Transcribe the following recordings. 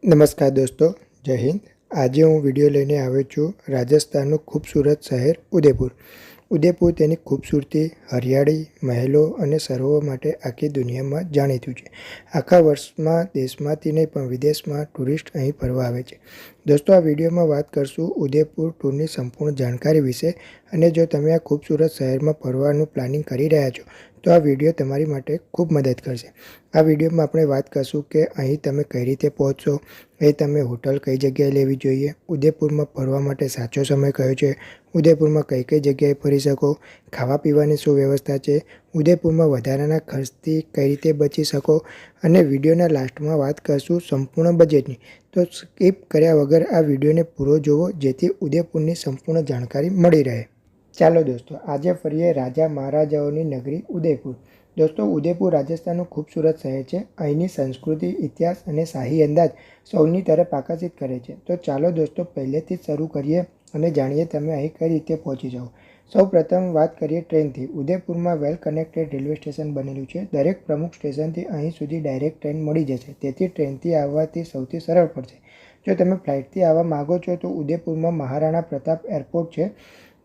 નમસ્કાર દોસ્તો, જય હિન્દ। આજે હું વિડીયો લઈને આવ્યો છું રાજસ્થાનનું ખૂબસૂરત શહેર ઉદયપુર। ઉદયપુર તેની ખૂબસૂરતી, હરિયાળી, મહેલો અને સરોવર માટે આખી દુનિયામાં જાણીતું છે। આખા વર્ષમાં દેશમાંથી નહીં પણ વિદેશમાં ટુરિસ્ટ અહીં ફરવા આવે છે। દોસ્તો, આ વિડીયોમાં વાત કરશું ઉદયપુર ટૂરની સંપૂર્ણ જાણકારી વિશે। અને જો તમે આ ખૂબસૂરત શહેરમાં ફરવાનું પ્લાનિંગ કરી રહ્યા છો તો આ વિડીયો તમારી માટે ખૂબ મદદ કરશે। આ વિડીયોમાં આપણે વાત કરશું કે અહીં તમે કઈ રીતે પહોંચશો, અહીં તમે હોટલ કઈ જગ્યાએ લેવી જોઈએ, ઉદયપુરમાં ફરવા માટે સાચો સમય કયો છે, ઉદયપુરમાં કઈ કઈ જગ્યાએ ફરી શકો, ખાવા પીવાની શું વ્યવસ્થા છે, ઉદયપુરમાં વધારાના ખર્ચથી કઈ રીતે બચી શકો અને વિડીયોના લાસ્ટમાં વાત કરશું સંપૂર્ણ બજેટની। તો સ્કીપ કર્યા વગર આ વિડીયોને પૂરો જોવો જેથી ઉદયપુરની સંપૂર્ણ જાણકારી મળી રહે। ચાલો દોસ્તો, આજે ફરીએ રાજા મહારાજાઓની નગરી ઉદયપુર। દોસ્તો, ઉદયપુર રાજસ્થાનનું ખૂબસૂરત શહેર છે। અહીંની સંસ્કૃતિ, ઇતિહાસ અને શાહી અંદાજ સૌની તરફ આકર્ષિત કરે છે। તો ચાલો દોસ્તો, પહેલેથી જ શરૂ કરીએ અને જાણીએ તમે અહીં કઈ રીતે પહોંચી જાઓ। સૌ પ્રથમ વાત કરીએ ટ્રેનથી। ઉદયપુરમાં વેલ કનેક્ટેડ રેલવે સ્ટેશન બનેલું છે। દરેક પ્રમુખ સ્ટેશનથી અહીં સુધી ડાયરેક્ટ ટ્રેન મળી જશે, તેથી ટ્રેનથી આવવાથી સૌથી સરળ પડશે। જો તમે ફ્લાઇટથી આવવા માગો છો તો ઉદયપુરમાં મહારાણા પ્રતાપ એરપોર્ટ છે,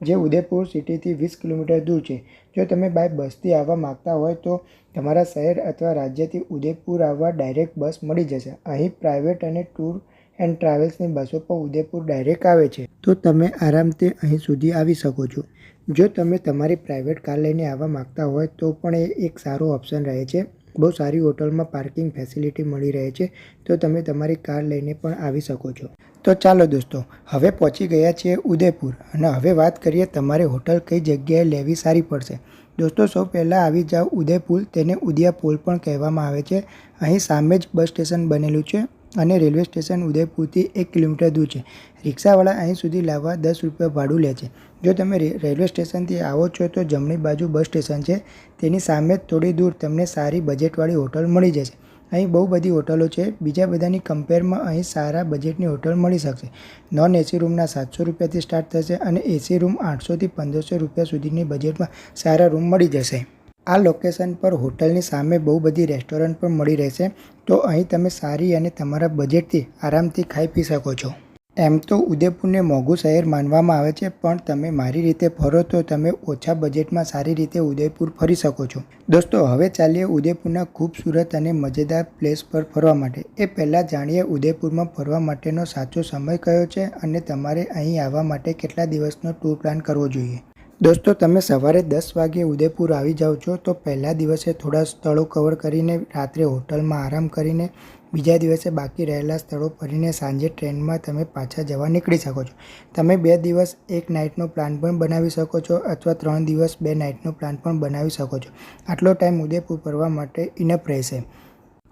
જે ઉદયપુર સિટીથી 20 કિલોમીટર દૂર છે। જો તમે બાય બસથી આવવા માંગતા હોય તો તમારા શહેર અથવા રાજ્યથી ઉદયપુર આવવા ડાયરેક્ટ બસ મળી જશે। અહીં પ્રાઇવેટ અને ટૂર એન્ડ ટ્રાવેલ્સની બસો પણ ઉદયપુર ડાયરેક્ટ આવે છે, તો તમે આરામથી અહીં સુધી આવી શકો છો। જો તમે તમારી પ્રાઇવેટ કાર લઈને આવવા માંગતા હોય તો પણ એ એક સારો ઓપ્શન રહે છે। બહુ સારી હોટલમાં પાર્કિંગ ફેસિલિટી મળી રહે છે, તો તમે તમારી કાર લઈને પણ આવી શકો છો। તો ચાલો દોસ્તો, હવે પહોંચી ગયા છીએ ઉદયપુર અને હવે વાત કરીએ તમારે હોટલ કઈ જગ્યાએ લેવી સારી પડશે। દોસ્તો, સૌ પહેલાં આવી જાઓ ઉદયપુર। તેને ઉદયા પોલ પણ કહેવામાં આવે છે। અહીં સામે જ બસ સ્ટેશન બનેલું છે અને રેલવે સ્ટેશન ઉદયપુરથી 1 કિલોમીટર દૂર છે। રિક્ષાવાળા અહીં સુધી લાવવા 10 રૂપિયા ભાડું લે છે। જો તમે રેલવે સ્ટેશનથી આવો છો તો જમણી બાજુ બસ સ્ટેશન છે, તેની સામે જ થોડી દૂર તમને સારી બજેટવાળી હોટલ મળી જશે। અહીં બહુ બધી હોટલો છે, બીજા બધાની કમ્પેરમાં અહીં સારા બજેટની હોટલ મળી શકશે। નોન એસી રૂમના 700 રૂપિયાથી સ્ટાર્ટ થશે અને એસી રૂમ 800થી 1500 રૂપિયા સુધીની બજેટમાં સારા રૂમ મળી જશે। આ લોકેશન પર હોટલની સામે બહુ બધી રેસ્ટોરન્ટ પણ મળી રહેશે, તો અહીં તમે સારી અને તમારા બજેટથી આરામથી ખાઈ પી શકો છો। એમ તો ઉદયપુરને મોંઘું શહેર માનવામાં આવે છે, પણ તમે મારી રીતે ફરો તો તમે ઓછા બજેટમાં સારી રીતે ઉદયપુર ફરી શકો છો। દોસ્તો, હવે ચાલીએ ઉદયપુરના ખૂબસૂરત અને મજેદાર પ્લેસ પર ફરવા માટે। એ પહેલાં જાણીએ ઉદયપુરમાં ફરવા માટેનો સાચો સમય કયો છે અને તમારે અહીં આવવા માટે કેટલા દિવસનો ટૂર પ્લાન કરવો જોઈએ। દોસ્તો, તમે સવારે 10 વાગ્યે ઉદયપુર આવી જાઓ છો તો પહેલા દિવસે થોડા સ્થળો કવર કરીને રાત્રે હોટલમાં આરામ કરીને બીજા દિવસે બાકી રહેલા સ્થળો ફરીને સાંજે ટ્રેનમાં તમે પાછા જવા નીકળી શકો છો। તમે 2 દિવસ 1 નાઇટનો પ્લાન પણ બનાવી શકો છો અથવા 3 દિવસ 2 નાઇટનો પ્લાન પણ બનાવી શકો છો। આટલો ટાઈમ ઉદયપુર ફરવા માટે ઇનફ રહેશે।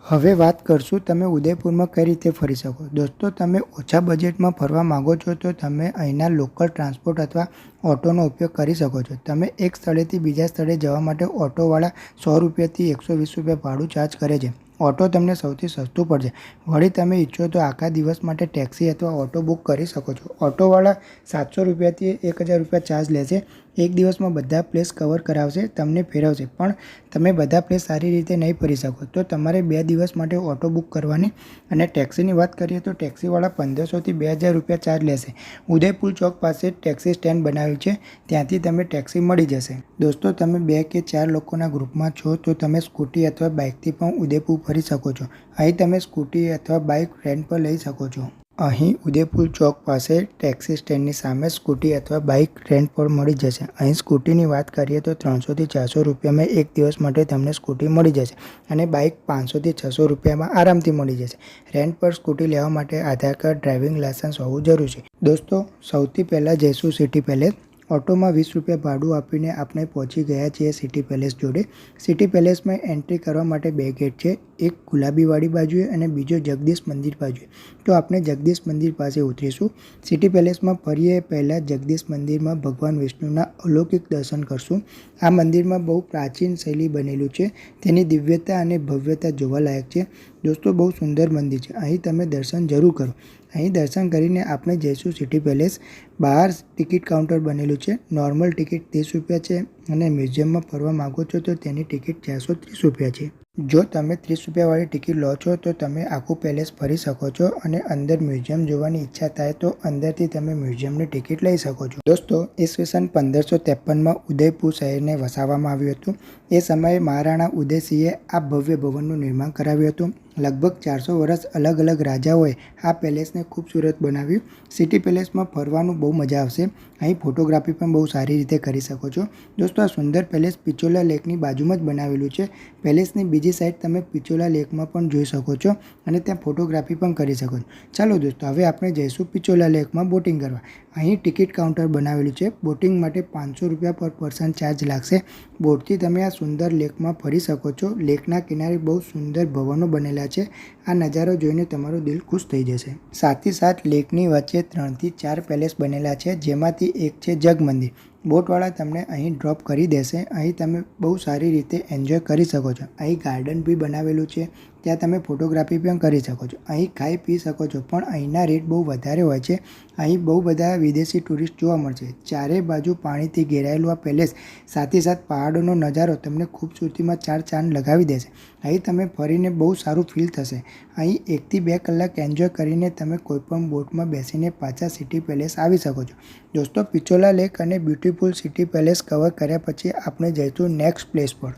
હવે વાત કરશું તમે ઉદયપુરમાં કઈ રીતે ફરી શકો। દોસ્તો, તમે ઓછા બજેટમાં ફરવા માંગો છો તો તમે અહીંના લોકલ ટ્રાન્સપોર્ટ અથવા ઓટોનો ઉપયોગ કરી શકો છો। તમે એક સ્થળેથી બીજા સ્થળે જવા માટે ઓટોવાળા 100 રૂપિયાથી 120 રૂપિયા ભાડું ચાર્જ કરે છે। ઓટો તમને સૌથી સસ્તું પડશે। વળી તમે ઈચ્છો તો આખા દિવસ માટે ટેક્સી અથવા ઓટો બુક કરી શકો છો। ઓટોવાળા 700 રૂપિયાથી 1000 રૂપિયા ચાર્જ લેશે। એક દિવસમાં બધા પ્લેસ કવર કરાવશે, તમને ફેરવશે, પણ તમે બધા પ્લેસ સારી રીતે નહીં ફરી શકો, તો તમારે 2 દિવસ માટે ઓટો બુક કરવાની। અને ટેક્સીની વાત કરીએ તો ટેક્સીવાળા 1500થી 2000 રૂપિયા ચાર્જ લેશે। ઉદયપુર ચોક પાસે ટેક્સી સ્ટેન્ડ બનાવ્યું છે, ત્યાંથી તમે ટેક્સી મળી જશે। દોસ્તો, તમે 2 કે 4 લોકોના ગ્રુપમાં છો તો તમે સ્કૂટી અથવા બાઇકથી પણ ઉદયપુર ફરી શકો છો। અહીં તમે સ્કૂટી અથવા બાઇક રેન્ટ પર લઈ શકો છો। અહીં ઉદયપુર ચોક પાસે ટેક્સી સ્ટેન્ડની સામે સ્કૂટી અથવા બાઇક રેન્ટ પર મળી જશે। અહીં સ્કૂટીની વાત કરીએ તો 300થી 400 રૂપિયામાં એક દિવસ માટે તમને સ્કૂટી મળી જશે અને બાઇક 500થી 600 રૂપિયામાં આરામથી મળી જશે। રેન્ટ પર સ્કૂટી લેવા માટે આધાર કાર્ડ, ડ્રાઇવિંગ લાયસન્સ હોવું જરૂરી છે। દોસ્તો, સૌથી પહેલાં જઈશું સિટી પેલેસ। ઓટોમાં 20 રૂપિયા ભાડું આપીને આપણે પહોંચી ગયા છીએ સિટી પેલેસ જોડે। સિટી પેલેસમાં એન્ટ્રી કરવા માટે 2 ગેટ છે, એક ગુલાબીવાળી બાજુએ અને બીજો જગદીશ મંદિર બાજુએ। તો આપણે જગદીશ મંદિર પાસે ઉતરીશું। સિટી પેલેસમાં ફરીએ પહેલાં જગદીશ મંદિરમાં ભગવાન વિષ્ણુના અલૌકિક દર્શન કરશું। આ મંદિરમાં બહુ પ્રાચીન શૈલી બનેલું છે, તેની દિવ્યતા અને ભવ્યતા જોવાલાયક છે। દોસ્તો, બહુ સુંદર મંદિર છે, અહીં તમે દર્શન જરૂર કરો। અહીં દર્શન કરીને આપણે જઈશું સિટી પેલેસ। બહાર ટિકિટ કાઉન્ટર બનેલું છે। નોર્મલ ટિકિટ 30 રૂપિયા છે અને મ્યુઝિયમમાં ફરવા માગો છો તો તેની ટિકિટ 430 રૂપિયા છે। જો તમે 30 રૂપિયાવાળી ટિકિટ લો છો તો તમે આખું પેલેસ ફરી શકો છો અને અંદર મ્યુઝિયમ જોવાની ઈચ્છા થાય તો અંદરથી તમે મ્યુઝિયમની ટિકિટ લઈ શકો છો. દોસ્તો, ઈસવીસન 1553માં ઉદયપુર શહેરને વસાવવામાં આવ્યું હતું. એ સમયે મહારાણા ઉદયસિંહે આ ભવ્ય ભવનનું નિર્માણ કરાવ્યું હતું. લગભગ 400 વર્ષ અલગ અલગ રાજાઓએ આ પેલેસને ખૂબસૂરત બનાવ્યું. સિટી પેલેસમાં ફરવાનું બહુ મજા આવશે. અહીં ફોટોગ્રાફી પણ બહુ સારી રીતે કરી શકો છો. દોસ્તો, આ સુંદર પેલેસ પિચોલા લેકની બાજુમાં જ બનાવેલું છે. પેલેસની બીજી સાઈડ તમે પિચોલા લેકમાં પણ જોઈ શકો છો અને ત્યાં ફોટોગ્રાફી પણ કરી શકો છો. ચાલો દોસ્તો, હવે આપણે જઈશું પિચોલા લેકમાં બોટિંગ કરવા. અહીં ટિકિટ કાઉન્ટર બનાવેલું છે. બોટિંગ માટે 500 રૂપિયા પર પર્સન ચાર્જ લાગશે. બોટથી તમે આ સુંદર લેકમાં ફરી શકો છો. લેકના કિનારે બહુ સુંદર ભવનો બનેલા છે. આ નજારો જોઈને તમારું દિલ ખુશ થઈ જશે. સાથે સાથ લેકની વચ્ચે 3 થી 4 પેલેસ બનેલા છે, જેમાંથી એક છે જગ મંદિર. બોટવાળા તમને અહીં ડ્રોપ કરી દેશે. અહીં તમે બહુ સારી રીતે એન્જોય કરી શકો છો. અહીં ગાર્ડન બી બનાવેલું છે, ત્યાં તમે ફોટોગ્રાફી પણ કરી શકો છો. અહીં ખાઈ પી શકો છો, પણ અહીંના રેટ બહુ વધારે હોય છે. અહીં બહુ બધા વિદેશી ટુરિસ્ટ જોવા મળશે. ચારે બાજુ પાણીથી ઘેરાયેલું આ પેલેસ સાથે સાથ પહાડોનો નજારો તમને ખૂબસૂરતીમાં 4 ચાંદ લગાવી દેશે. અહીં તમે ફરીને બહુ સારું ફીલ થશે. અહીં 1 થી 2 કલાક એન્જોય કરીને તમે કોઈપણ બોટમાં બેસીને પાછા સિટી પેલેસ આવી શકો છો. દોસ્તો, પિચોલા લેક અને બ્યુટીફુલ સિટી પેલેસ કવર કર્યા પછી આપણે જઈશું નેક્સ્ટ પ્લેસ પર.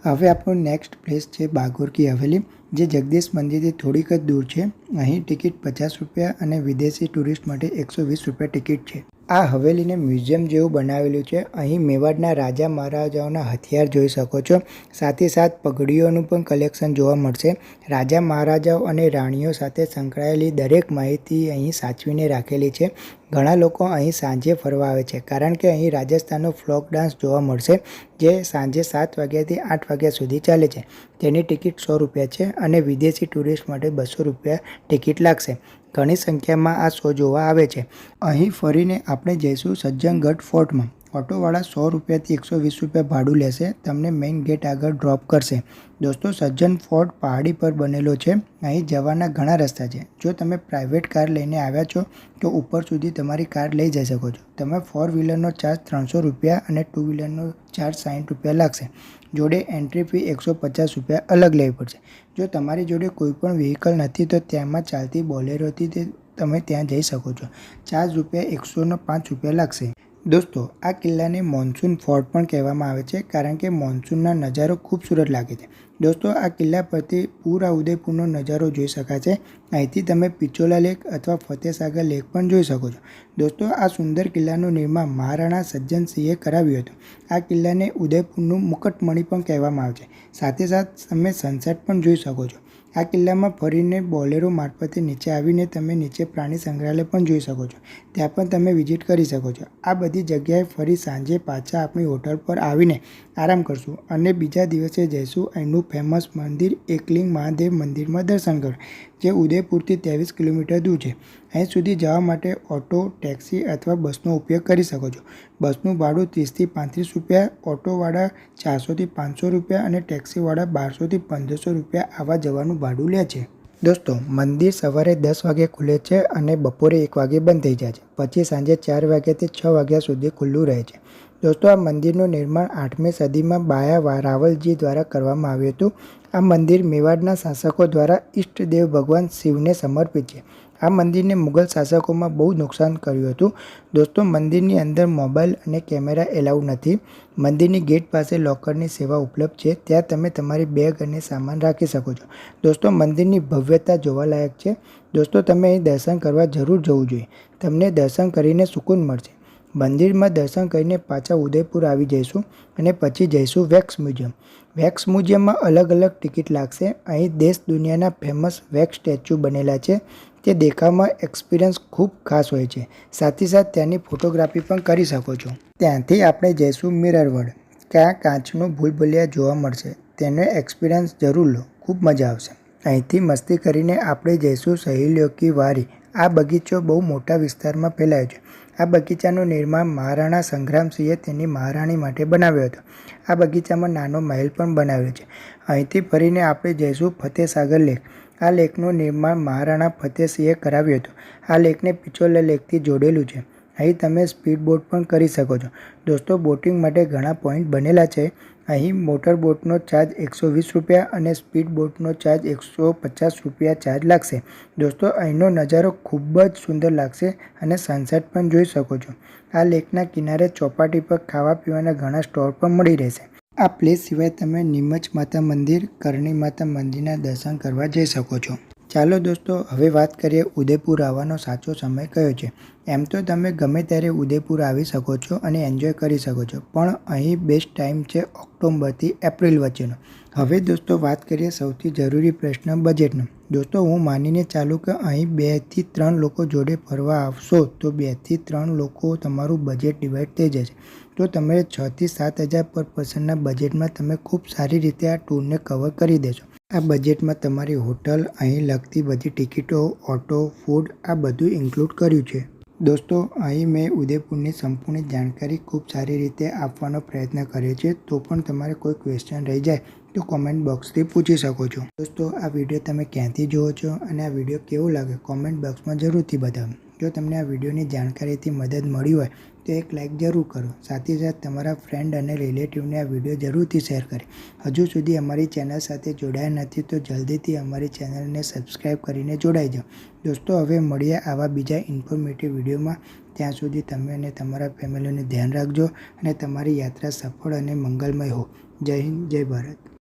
હવે આપણું નેક્સ્ટ પ્લેસ છે બાગોર કી હવેલી, જે જગદીશ મંદિરથી થોડીક જ દૂર છે. અહીં ટિકિટ 50 રૂપિયા અને વિદેશી ટુરિસ્ટ માટે 120 રૂપિયા ટિકિટ છે. આ હવેલીને મ્યુઝિયમ જેવું બનાવેલું છે. અહીં મેવાડના રાજા મહારાજાઓના હથિયાર જોઈ શકો છો. સાથે સાથ પગડીઓનું પણ કલેક્શન જોવા મળશે. રાજા મહારાજાઓ અને રાણીઓ સાથે સંકળાયેલી દરેક માહિતી અહીં સાચવીને રાખેલી છે. ઘણા લોકો અહીં સાંજે ફરવા આવે છે, કારણ કે અહીં રાજસ્થાનનો ફ્લોક ડાન્સ જોવા મળશે, જે સાંજે 7 વાગ્યાથી 8 વાગ્યા સુધી ચાલે છે. તેની ટિકિટ 100 રૂપિયા છે અને વિદેશી ટુરિસ્ટ માટે 200 રૂપિયા ટિકિટ લાગશે. ઘણી સંખ્યામાં આ શો જોવા આવે છે. અહીં ફરીને આપણે જઈશું સજ્જનગઢ ફોર્ટમાં. ઓટોવાળા 100 રૂપિયાથી 120 રૂપિયા ભાડું લેશે. તમને મેઇન ગેટ આગળ ડ્રોપ કરશે. દોસ્તો, સજ્જન ફોર્ટ પહાડી પર બનેલો છે. અહીં જવાના ઘણા રસ્તા છે. જો તમે પ્રાઇવેટ કાર લઈને આવ્યા છો તો ઉપર સુધી તમારી કાર લઈ જઈ શકો છો. તમે 4 વ્હીલરનો ચાર્જ 300 રૂપિયા અને 2 વ્હીલરનો ચાર્જ 60 રૂપિયા લાગશે. જોડે એન્ટ્રી ફી 150 રૂપિયા અલગ લેવી પડશે. જો તમારી જોડે કોઈ પણ વ્હીકલ નથી તો તેમાં ચાલતી બોલેરોથી તમે ત્યાં જઈ શકો છો. ચાર્જ રૂપિયા 105 રૂપિયા લાગશે. દોસ્તો, આ કિલ્લાને મોન્સૂન ફોર્ટ પણ કહેવામાં આવે છે, કારણ કે મોન્સૂનના નજારો ખૂબસૂરત લાગે છે. દોસ્તો, આ કિલ્લા પરથી પૂરા ઉદયપુરનો નજારો જોઈ શકાય છે. અહીંથી તમે પિચોલા લેક અથવા ફતેસાગર લેક પણ જોઈ શકો છો. દોસ્તો, આ સુંદર કિલ્લાનું નિર્માણ મહારાણા સજ્જનસિંહે કરાવ્યું હતું. આ કિલ્લાને ઉદયપુરનું મુકટમણી પણ કહેવામાં આવે છે. સાથે સાથ તમે સનસેટ પણ જોઈ શકો છો. આ કિલ્લામાં ફરીને બોલેરો મારફતે નીચે આવીને તમે નીચે પ્રાણી સંગ્રહાલય પણ જોઈ શકો છો. ત્યાં પણ તમે વિઝિટ કરી શકો છો. આ બધી જગ્યાએ ફરી સાંજે પાછા આપણી હોટલ પર આવીને આરામ કરશું અને બીજા દિવસે જઈશું અહીંનું ફેમસ મંદિર એકલિંગ મહાદેવ મંદિરમાં દર્શન કરવા, જે ઉદયપુરથી 23 કિલોમીટર દૂર છે. અહીં સુધી જવા માટે ઓટો, ટેક્સી અથવા બસનો ઉપયોગ કરી શકો છો. બસનું ભાડું 30 થી 35 રૂપિયા, ઓટોવાળા 400 થી 500 રૂપિયા અને ટેક્સીવાળા 1200 થી 1500 રૂપિયા આવવા જવાનું ભાડું લે છે. દોસ્તો, મંદિર સવારે 10 વાગે ખુલે છે અને બપોરે 1 વાગે બંધ થઈ જાય છે. પછી સાંજે 4 વાગ્યાથી 6 વાગ્યા સુધી ખુલ્લું રહે છે. દોસ્તો, આ મંદિરનું નિર્માણ 8મી સદીમાં બાયા રાવલજી દ્વારા કરવામાં આવ્યું હતું. આ મંદિર મેવાડના શાસકો દ્વારા ઈષ્ટદેવ ભગવાન શિવને સમર્પિત છે. આ મંદિરને મુગલ શાસકોમાં બહુ નુકસાન કર્યું હતું. દોસ્તો, મંદિરની અંદર મોબાઈલ અને કેમેરા એલાઉ નથી. મંદિરની ગેટ પાસે લોકરની સેવા ઉપલબ્ધ છે. ત્યાં તમે તમારી બેગ અને સામાન રાખી શકો છો. દોસ્તો, મંદિરની ભવ્યતા જોવાલાયક છે. દોસ્તો, તમે અહીં દર્શન કરવા જરૂર જવું જોઈએ. તમને દર્શન કરીને સુકૂન મળશે. મંદિરમાં દર્શન કરીને પાછા ઉદયપુર આવી જઈશું અને પછી જઈશું વેક્સ મ્યુઝિયમ. વેક્સ મ્યુઝિયમમાં અલગ અલગ ટિકિટ લાગશે. અહીં દેશ દુનિયાના ફેમસ વેક્સ સ્ટેચ્યુ બનેલા છે. તે દેખાવમાં એક્સપિરિયન્સ ખૂબ ખાસ હોય છે. સાથે સાથ ત્યાંની ફોટોગ્રાફી પણ કરી શકો છો. ત્યાંથી આપણે જઈશું મિરર વર્લ્ડ. ત્યાં કાચનું ભૂલભુલૈયા જોવા મળશે. તેનો એક્સપિરિયન્સ જરૂર લો, ખૂબ મજા આવશે. અહીંથી મસ્તી કરીને આપણે જઈશું સહેલીઓ કી વારી. આ બગીચો બહુ મોટા વિસ્તારમાં ફેલાયો છે. આ બગીચાનું નિર્માણ મહારાણા સંગ્રામસિંહે તેની મહારાણી માટે બનાવ્યો હતો. આ બગીચામાં નાનો મહેલ પણ બનાવ્યો છે. અહીંથી ફરીને આપણે જઈશું ફતેસાગર લેક. આ લેકનું નિર્માણ મહારાણા ફતેહસિંહે કરાવ્યું હતું. આ લેકને પિચોલા લેકથી જોડેલું છે. અહીં તમે સ્પીડ બોટ પણ કરી શકો છો. દોસ્તો, બોટિંગ માટે ઘણા પોઈન્ટ બનેલા છે. અહીં મોટર બોટનો ચાર્જ 120 રૂપિયા અને સ્પીડ બોટનો ચાર્જ 150 રૂપિયા ચાર્જ લાગશે. દોસ્તો અહીંનો નજારો ખૂબ જ સુંદર લાગશે અને સનસેટ પણ જોઈ શકો છો. આ લેકના કિનારે ચોપાટી પર ખાવા પીવાના ઘણા સ્ટોલ પણ મળી રહેશે. આ પ્લેસ સિવાય તમે નીમચ માતા મંદિર, કરણી માતા મંદિરના દર્શન કરવા જઈ શકો છો. ચાલો દોસ્તો હવે વાત કરીએ ઉદયપુર આવવાનો સાચો સમય કયો છે. એમ તો તમે ગમે ત્યારે ઉદયપુર આવી શકો છો અને એન્જોય કરી શકો છો, પણ અહીં બેસ્ટ ટાઈમ છે ઓક્ટોબરથી એપ્રિલ વચ્ચેનો. હવે દોસ્તો વાત કરીએ સૌથી જરૂરી પ્રશ્ન બજેટનો. દોસ્તો હું માનીને ચાલું કે અહીં 2 થી 3 લોકો જોડે ફરવા આવશો તો 2 થી 3 લોકો તમારું બજેટ ડિવાઈડ થઈ જશે. તો તમે 6 થી 7 હજાર પર પર્સનના બજેટમાં તમે ખૂબ સારી રીતે આ ટૂરને કવર કરી દેશો. આ બજેટમાં તમારી હોટલ, અહીં લગતી બધી ટિકિટો, ઓટો, ફૂડ આ બધું ઇન્ક્લુડ કર્યું છે. દોસ્તો અહીં મેં ઉદયપુરની સંપૂર્ણ જાણકારી ખૂબ સારી રીતે આપવાનો પ્રયત્ન કર્યો છે. તો પણ તમારે કોઈ ક્વેશ્ચન રહી જાય તો કોમેન્ટ બોક્સથી પૂછી શકો છો. દોસ્તો આ વિડીયો તમે ક્યાંથી જુઓ છો અને આ વિડીયો કેવો લાગે કોમેન્ટ બોક્સમાં જરૂરથી બતાવો. જો તમને આ વિડીયોની જાણકારીથી મદદ મળી હોય તો એક લાઇક જરૂર કરો. સાથે સાથે તમારા ફ્રેન્ડ અને રિલેટિવને આ વિડીયો જરૂરથી શેર કરે. હજુ સુધી અમારી ચેનલ સાથે જોડાયા નથી તો જલ્દીથી અમારી ચેનલને સબસ્ક્રાઈબ કરીને જોડાઈ જાઓ. દોસ્તો હવે મળીએ આવા બીજા ઇન્ફોર્મેટિવ વિડીયોમાં. ત્યાં સુધી તમે અને તમારા ફેમિલીનું ધ્યાન રાખજો અને તમારી યાત્રા સફળ અને મંગલમય હો. જય હિન્દ, જય ભારત.